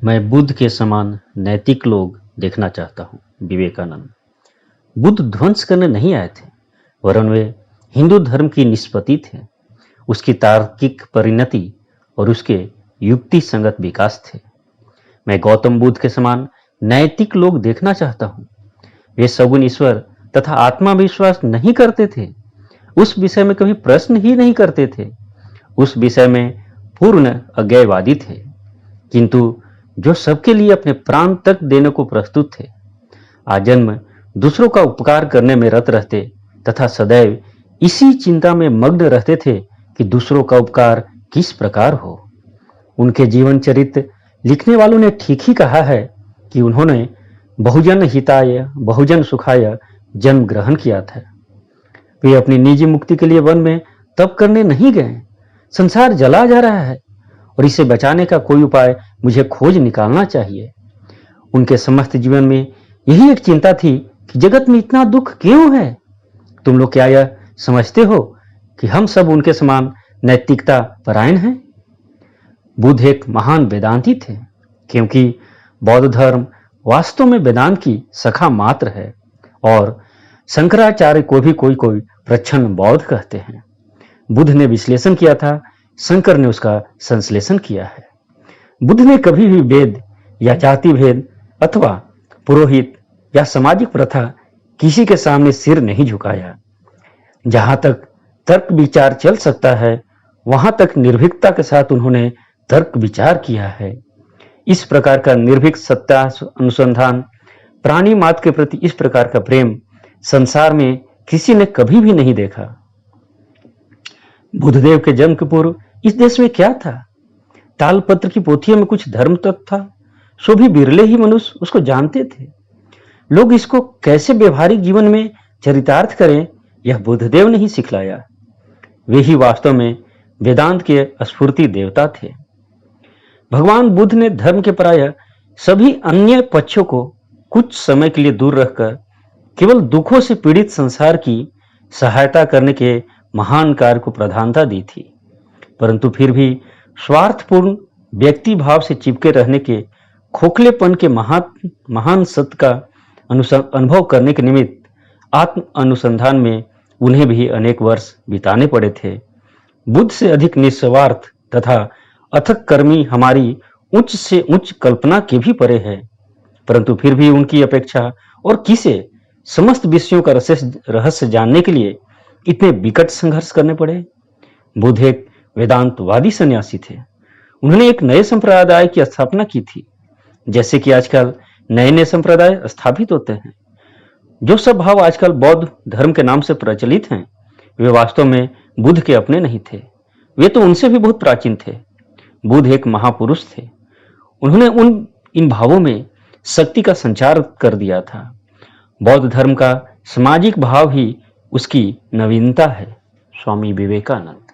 मैं बुद्ध के समान नैतिक लोग देखना चाहता हूँ। विवेकानंद। बुद्ध ध्वंस करने नहीं आए थे, वरन वे हिंदू धर्म की निष्पत्ति थे, उसकी तार्किक परिणति और उसके युक्ति संगत विकास थे। मैं गौतम बुद्ध के समान नैतिक लोग देखना चाहता हूँ। वे सगुण ईश्वर तथा आत्मा विश्वास नहीं करते थे, उस विषय में कभी प्रश्न ही नहीं करते थे, उस विषय में पूर्ण अज्ञेयवादी थे, किंतु जो सबके लिए अपने प्राण तक देने को प्रस्तुत थे। आजन्म दूसरों का उपकार करने में रत रहते तथा सदैव इसी चिंता में मग्न रहते थे कि दूसरों का उपकार किस प्रकार हो। उनके जीवन चरित्र लिखने वालों ने ठीक ही कहा है कि उन्होंने बहुजन हिताय बहुजन सुखाय जन्म ग्रहण किया था। वे अपनी निजी मुक्ति के लिए वन में तप करने नहीं गए। संसार जला जा रहा है और इसे बचाने का कोई उपाय मुझे खोज निकालना चाहिए। उनके समस्त जीवन में यही एक चिंता थी कि जगत में इतना दुख क्यों है। तुम लोग क्या यह समझते हो कि हम सब उनके समान नैतिकता परायण हैं? बुद्ध एक महान वेदांती थे, क्योंकि बौद्ध धर्म वास्तव में वेदांत की शाखा मात्र है और शंकराचार्य को भी कोई कोई प्रच्छन्न बौद्ध कहते हैं। बुद्ध ने विश्लेषण किया था, शंकर ने उसका संश्लेषण किया है। बुद्ध ने कभी भी वेद या जाति भेद अथवा पुरोहित या सामाजिक प्रथा किसी के सामने सिर नहीं झुकाया। जहां तक तर्क विचार चल सकता है, वहां तक निर्भीकता के साथ उन्होंने तर्क विचार किया है। इस प्रकार का निर्भीक सत्ता अनुसंधान, प्राणी मात्र के प्रति इस प्रकार का प्रेम संसार में किसी ने कभी भी नहीं देखा। बुद्धदेव के जन्म के पूर्व इस देश में क्या था? तालपत्र की पोथियों में कुछ धर्म तत्व था, सो भी बिरले ही मनुष्य उसको जानते थे। लोग इसको कैसे व्यवहारिक जीवन में चरितार्थ करें, यह बुद्धदेव ने ही सिखलाया। वे ही वास्तव में वेदांत के स्फूर्ति देवता थे। भगवान बुद्ध ने धर्म के प्राय सभी अन्य पक्षों को कुछ समय के लिए दूर रखकर केवल दुखों से पीड़ित संसार की सहायता करने के महान कार्य को प्रधानता दी थी, परंतु फिर भी स्वार्थपूर्ण व्यक्ति भाव से चिपके रहने के खोखलेपन के महान सत्य का अनुभव करने के निमित्त आत्म अनुसंधान में उन्हें भी अनेक वर्ष बिताने पड़े थे। बुद्ध से अधिक निस्वार्थ तथा अथक कर्मी हमारी उच्च से उच्च कल्पना के भी परे है, परंतु फिर भी उनकी अपेक्षा और किसे समस्त विषयों का रहस्य जानने के लिए इतने विकट संघर्ष करने पड़े। बुद्ध एक वेदांतवादी सन्यासी थे। उन्होंने एक नए संप्रदाय की स्थापना की थी, जैसे कि आजकल नए नए संप्रदाय स्थापित होते हैं। जो सब भाव आजकल बौद्ध धर्म के नाम से प्रचलित हैं, वे वास्तव में बुद्ध के अपने नहीं थे। वे तो उनसे भी बहुत प्राचीन थे। बुद्ध एक महापुरुष थे। उन्होंने इन भावों में शक्ति का संचार कर दिया था। बौद्ध धर्म का सामाजिक भाव ही उसकी नवीनता है। स्वामी विवेकानंद।